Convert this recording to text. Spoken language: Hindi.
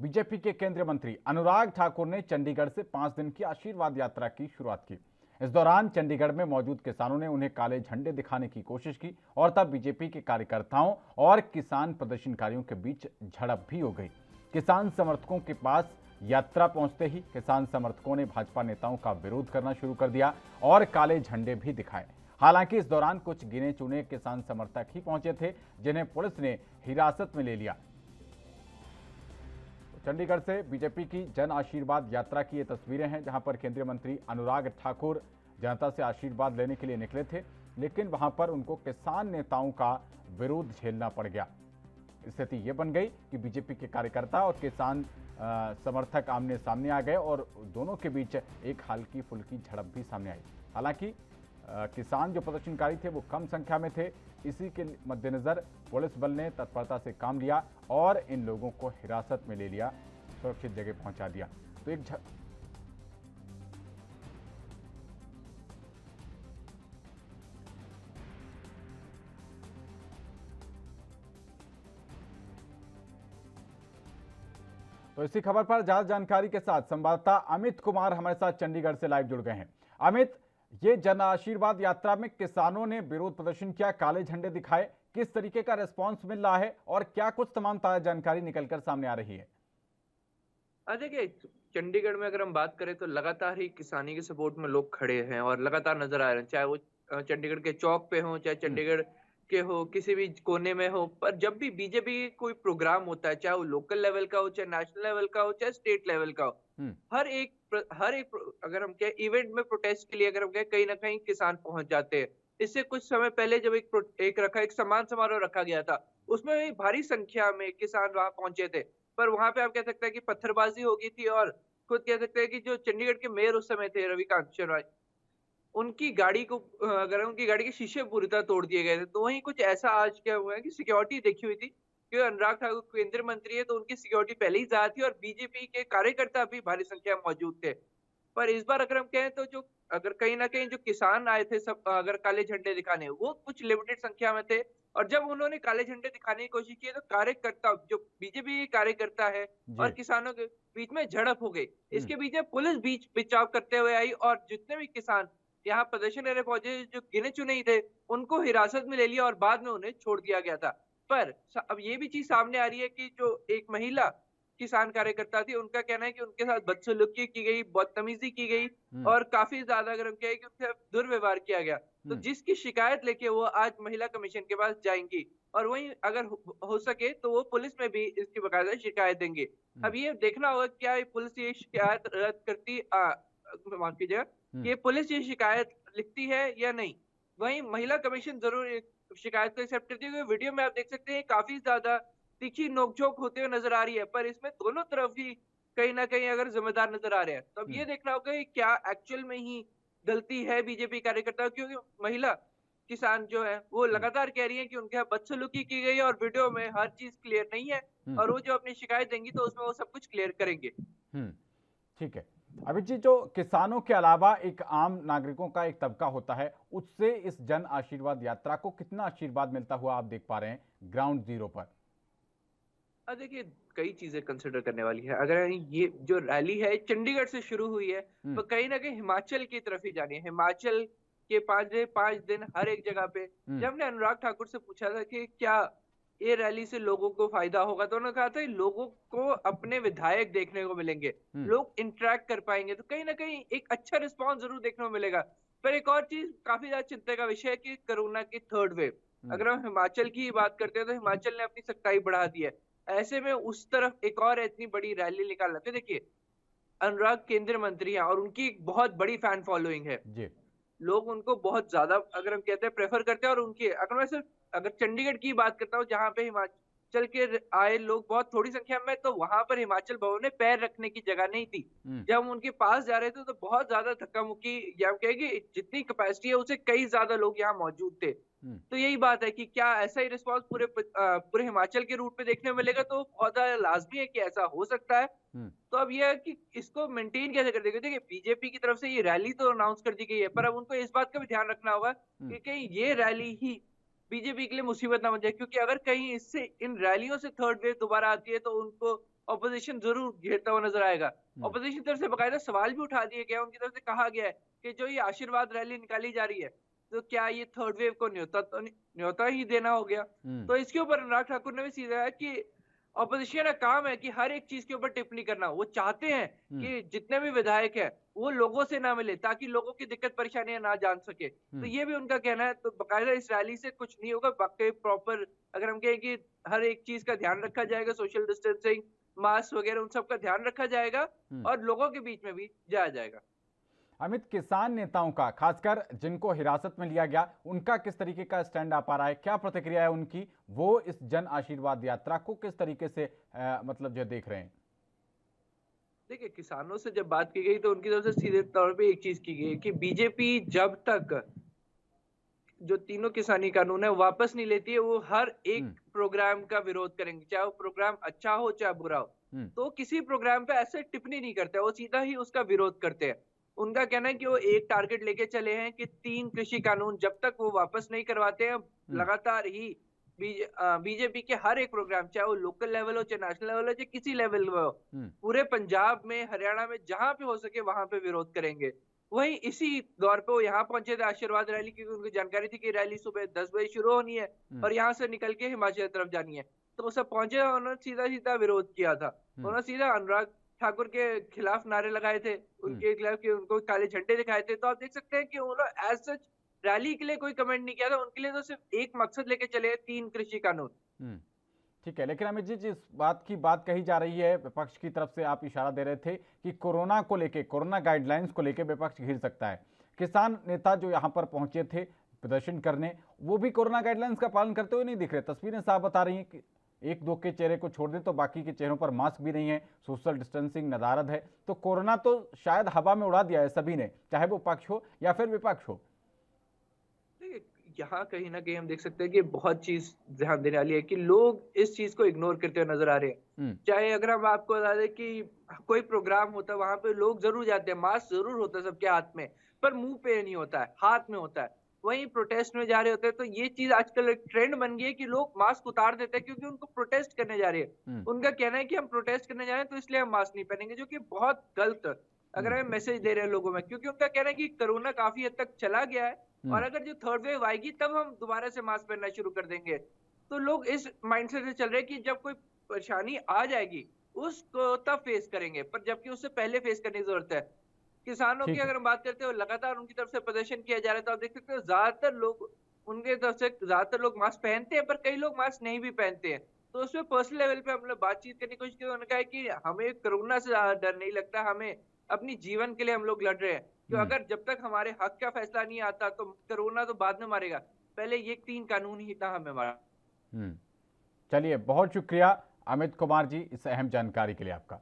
बीजेपी के केंद्रीय मंत्री अनुराग ठाकुर ने चंडीगढ़ से 5 दिन की आशीर्वाद यात्रा की शुरुआत की। इस दौरान चंडीगढ़ में मौजूद किसानों ने उन्हें काले झंडे दिखाने की कोशिश की और तब बीजेपी के कार्यकर्ताओं और किसान प्रदर्शनकारियों के बीच झड़प भी हो गई। किसान समर्थकों के पास यात्रा पहुंचते ही किसान समर्थकों ने भाजपा नेताओं का विरोध करना शुरू कर दिया और काले झंडे भी दिखाए। हालांकि इस दौरान कुछ गिने चुने किसान समर्थक ही पहुंचे थे, जिन्हें पुलिस ने हिरासत में ले लिया। चंडीगढ़ से बीजेपी की जन आशीर्वाद यात्रा की ये तस्वीरें हैं, जहां पर केंद्रीय मंत्री अनुराग ठाकुर जनता से आशीर्वाद लेने के लिए निकले थे, लेकिन वहां पर उनको किसान नेताओं का विरोध झेलना पड़ गया। स्थिति ये बन गई कि बीजेपी के कार्यकर्ता और किसान समर्थक आमने सामने आ गए और दोनों के बीच एक हल्की फुल्की झड़प भी सामने आई। हालांकि किसान जो प्रदर्शनकारी थे वो कम संख्या में थे। इसी के मद्देनजर पुलिस बल ने तत्परता से काम लिया और इन लोगों को हिरासत में ले लिया, सुरक्षित जगह पहुंचा दिया। तो इसी खबर पर ज्यादा जानकारी के साथ संवाददाता अमित कुमार हमारे साथ चंडीगढ़ से लाइव जुड़ गए हैं। अमित, ये जन आशीर्वाद यात्रा में किसानों ने विरोध प्रदर्शन किया, काले झंडे दिखाए, किस तरीके का रिस्पांस मिल रहा है और क्या कुछ तमाम ताजा जानकारी निकलकर सामने आ रही है? देखिए, चंडीगढ़ में अगर हम बात करें तो लगातार ही किसानी के सपोर्ट में लोग खड़े हैं और लगातार नजर आ रहे हैं, चाहे वो चंडीगढ़ के चौक पे हो, चाहे चंडीगढ़ के हो, किसी भी कोने में हो। पर जब भी बीजेपी कोई प्रोग्राम होता है, चाहे वो लोकल लेवल का हो, चाहे नेशनल लेवल का हो, चाहे स्टेट लेवल का हो, अगर हम कहें इवेंट में प्रोटेस्ट के लिए अगर हम कहें कहीं ना कहीं किसान पहुंच जाते हैं। इससे कुछ समय पहले जब एक सम्मान समारोह रखा गया था, उसमें भी भारी संख्या में किसान वहां पहुंचे थे। पर वहां पे आप कह सकते हैं कि पत्थरबाजी हो गई थी और खुद कह सकते हैं कि जो चंडीगढ़ के मेयर उस समय थे रविकांत शर्मा, अगर उनकी गाड़ी के शीशे पूरी तरह तोड़ दिए गए थे। तो वहीं कुछ ऐसा आज क्या हुआ है कि सिक्योरिटी देखी हुई थी, क्योंकि अनुराग ठाकुर केंद्रीय मंत्री है तो उनकी सिक्योरिटी पहले ही ज्यादा थी और बीजेपी के कार्यकर्ता भी भारी संख्या में मौजूद थे। पर इस बार अगर हम कहें तो जो अगर कहीं न कहीं जो किसान आए थे सब अगर काले झंडे दिखाने, वो कुछ लिमिटेड संख्या में थे और जब उन्होंने काले झंडे दिखाने की कोशिश की तो कार्यकर्ता जो बीजेपी के कार्यकर्ता है और जी। किसानों के बीच में झड़प हो गई। इसके बीच में पुलिस बीच बचाव करते हुए आई और जितने भी किसान यहाँ प्रदर्शन करने पहुंचे, जो गिने-चुने ही थे, उनको हिरासत में ले लिया और बाद में उन्हें छोड़ दिया गया था। पर अब ये भी चीज़ सामने आ रही है कि जो एक महिला किसान कार्यकर्ता थी, उनका कहना है कि उनके साथ बदसलूकी की गई, बदतमीज़ी की गई और काफ़ी ज़्यादा अगर हम कहें कि उनसे दुर्व्यवहार किया गया। तो जिसकी शिकायत लेके वो आज महिला कमीशन के पास जाएँगी और वहीं अगर हो सके तो वो पुलिस में भी इसकी बाकायदा शिकायत देंगे। अब ये देखना होगा क्या ये पुलिस ये शिकायत रद्द करती माफ़ कीजिएगा, ये पुलिस ये शिकायत लिखती है या नहीं? वहीं महिला कमीशन ज़रूर शिकायत को एक्सेप्ट करती है, क्योंकि वीडियो में आप देख सकते हैं काफ़ी ज़्यादा तीखी नोक-झोंक होते हुए नज़र आ रही है, पर इसमें दोनों तरफ ही कहीं न कहीं अगर ज़िम्मेदार नज़र आ रहे हैं। तो अब ये देखना होगा कि क्या एक्चुअल में ही गलती है बीजेपी कार्यकर्ताओं की, क्योंकि महिला किसान जो है, वो लगातार कह रही हैं कि उनके यहाँ बदसलूकी की गई है और वीडियो में हर चीज़ क्लियर नहीं है और वो जो अपनी शिकायत देंगी तो उसमें वो सब कुछ क्लियर करेंगे। ठीक है। अभी जी, जो किसानों के अलावा एक आम नागरिकों का एक तबका होता है, उससे इस जन आशीर्वाद यात्रा को कितना आशीर्वाद मिलता हुआ आप देख पा रहे हैं ग्राउंड जीरो पर? देखिए, कई चीज़ें कंसिडर करने वाली है। अगर ये जो रैली है चंडीगढ़ से शुरू हुई है, तो कहीं न कहीं हिमाचल की तरफ ही जानी है। हिमाचल के 5 दिन हर एक जगह पे जब हमने अनुराग ठाकुर से पूछा था कि क्या ये रैली से लोगों को फ़ायदा होगा? तो उन्होंने कहा था लोगों को अपने विधायक देखने को मिलेंगे, लोग इंटरैक्ट कर पाएँगे, तो कहीं न कहीं एक अच्छा रिस्पॉन्स ज़रूर देखने को मिलेगा। पर एक और चीज़ काफ़ी ज़्यादा चिंता का विषय है कि कोरोना की थर्ड वेव। अगर हम हिमाचल की ही बात करते हैं, तो हिमाचल ने अपनी सख्ताई बढ़ा दी है। ऐसे में उस तरफ एक और इतनी बड़ी रैली निकालना, तो देखिए अनुराग केंद्रीय मंत्री हैं और उनकी एक बहुत बड़ी फैन फॉलोइंग है। जी। लोग उनको बहुत ज़्यादा अगर हम कहते हैं प्रेफ़र करते हैं और उनकी अगर मैं सिर्फ़ अगर चंडीगढ़ की बात करता हूँ, जहाँ पे हिमाचल के आए लोग बहुत थोड़ी संख्या में, तो वहाँ पर हिमाचल भवन में पैर रखने की जगह नहीं थी। जब हम उनके पास जा रहे थे तो बहुत ज़्यादा धक्का-मुक्की, या हम कहें कि जितनी कैपेसिटी है उससे कई ज़्यादा लोग यहाँ मौजूद थे। तो यही बात है कि क्या ऐसा ही रिस्पॉन्स पूरे हिमाचल के रूट पे देखने को मिलेगा, तो बहुत ज़्यादा लाज़मी है कि ऐसा हो सकता है। तो अब ये है कि इसको मेंटेन कैसे कर देंगे? देखिए, बीजेपी की तरफ से ये रैली तो अनाउंस कर दी गई है, पर अब उनको इस बात का भी ध्यान रखना होगा कि कहीं ये रैली ही बीजेपी के लिए मुसीबत ना बन जाए, क्योंकि अगर कहीं इससे इन रैलियों से थर्ड वेव दोबारा आती है तो उनको ऑपोजिशन जरूर घेरता हुआ नजर आएगा। ऑपोजिशन तरफ से बाकायदा सवाल भी उठा दिए गए, उनकी तरफ से कहा गया है कि जो ये आशीर्वाद रैली निकाली जा रही है, तो क्या ये थर्ड वेव को न्योता ही देना हो गया? तो इसके ऊपर अनुराग ठाकुर ने भी सीधा है कि ऑपोजिशन का काम है कि हर एक चीज के ऊपर टिप्पणी करना। वो चाहते हैं कि जितने भी विधायक हैं वो लोगों से ना मिले ताकि लोगों की दिक्कत परेशानियां ना जान सके। तो ये भी उनका कहना है। तो बाकायदा इस रैली से कुछ नहीं होगा, बाकी प्रॉपर अगर हम कहें कि हर एक चीज का ध्यान रखा जाएगा, सोशल डिस्टेंसिंग, मास्क वगैरह उन सब का ध्यान रखा जाएगा और लोगों के बीच में भी जाया जाएगा। अमित, किसान नेताओं का, खासकर जिनको हिरासत में लिया गया, उनका किस तरीके का स्टैंड आ पा रहा है? क्या प्रतिक्रिया है उनकी? वो इस जन आशीर्वाद यात्रा को किस तरीके से मतलब जो देख रहे हैं? देखिए, किसानों से जब बात की गई तो उनकी तरफ से सीधे तौर पे एक चीज की गई कि बीजेपी जब तक जो तीनों किसानी कानून है वापस नहीं लेती है, वो हर एक प्रोग्राम का विरोध करेंगे, चाहे वो प्रोग्राम अच्छा हो चाहे बुरा हो। तो किसी प्रोग्राम पे ऐसे टिप्पणी नहीं करते, वो सीधा ही उसका विरोध करते हैं। उनका कहना है कि वो एक टारगेट लेके चले हैं कि 3 कृषि कानून जब तक वो वापस नहीं करवाते हैं, लगातार ही बीजेपी के हर एक प्रोग्राम, चाहे वो लोकल लेवल हो, चाहे नेशनल लेवल हो, चाहे किसी लेवल में हो, पूरे पंजाब में, हरियाणा में, जहां पे हो सके वहां पे विरोध करेंगे। वहीं इसी दौर पे वो यहाँ पहुंचे थे आशीर्वाद रैली, क्योंकि उनको जानकारी थी कि रैली सुबह 10 बजे शुरू होनी है और यहाँ से निकल के हिमाचल तरफ जानी है। तो वो सब पहुंचे और उन्होंने सीधा सीधा विरोध किया था। उन्होंने सीधा अनुराग ठाकुर के खिलाफ नारे लगाए थे, उनके खिलाफ कि उनको काले झंडे दिखाए थे। तो आप देख सकते हैं कि उन्होंने एज सच रैली के लिए कोई कमेंट नहीं किया था। उनके लिए तो सिर्फ एक मकसद लेके चले, 3 कृषि कानून। ठीक है, लेकिन अमित जी, जिस बात की बात कही जा रही है, विपक्ष की तरफ से आप इशारा दे रहे थे कि कोरोना को लेके, कोरोना गाइडलाइंस को लेके विपक्ष घिर सकता है। किसान नेता जो यहाँ पर पहुंचे थे प्रदर्शन करने, वो भी कोरोना गाइडलाइंस का पालन करते हुए नहीं दिख रहे। तस्वीरें साफ बता रही हैं कि एक दो के चेहरे को छोड़ दें तो बाकी के चेहरों पर मास्क भी नहीं है, सोशल डिस्टेंसिंग नदारद है। तो कोरोना तो शायद हवा में उड़ा दिया है सभी ने, चाहे वो पक्ष हो या फिर विपक्ष हो। यहाँ कहीं ना कहीं हम देख सकते हैं कि बहुत चीज ध्यान देने वाली है कि लोग इस चीज को इग्नोर करते हुए नजर आ रहे हैं। चाहे अगर हम आपको बता दें कि कोई प्रोग्राम होता है, वहां पे लोग जरूर जाते हैं, मास्क जरूर होता है सबके हाथ में, पर मुंह पे नहीं होता है, हाथ में होता है। वहीं प्रोटेस्ट में जा रहे होते हैं तो ये चीज आजकल एक ट्रेंड बन गई है कि लोग मास्क उतार देते हैं क्योंकि उनको प्रोटेस्ट करने जा रहे हैं। उनका कहना है कि हम प्रोटेस्ट करने जा रहे हैं तो इसलिए हम मास्क नहीं पहनेंगे, जो कि बहुत गलत अगर हम मैसेज दे रहे हैं लोगों में, क्योंकि उनका कहना है कि कोरोना काफी हद तक चला गया है और अगर जो थर्ड वेव आएगी तब हम दोबारा से मास्क पहनना शुरू कर देंगे। तो लोग इस माइंडसेट से चल रहे हैं कि जब कोई परेशानी आ जाएगी उसको तब फेस करेंगे, पर जबकि उससे पहले फेस करने की जरूरत है। किसानों की अगर हम बात करते हो, लगातार उनकी तरफ से प्रदर्शन किया जा रहा है, तो आप देख सकते हो ज्यादातर लोग उनके तरफ से ज्यादातर लोग मास्क पहनते हैं, पर कई लोग मास्क नहीं भी पहनते हैं। तो उसमें पर्सनल लेवल पे हम लोग बातचीत करने की कोशिश की, उन्होंने कहा है कि हमें कोरोना से ज्यादा डर नहीं लगता, हमें अपनी जीवन के लिए हम लोग लड़ रहे हैं। तो अगर जब तक हमारे हक का फैसला नहीं आता तो कोरोना तो बाद में मारेगा, पहले ये 3 कानून ही था हमें मारा। चलिए, बहुत शुक्रिया अमित कुमार जी इस अहम जानकारी के लिए आपका।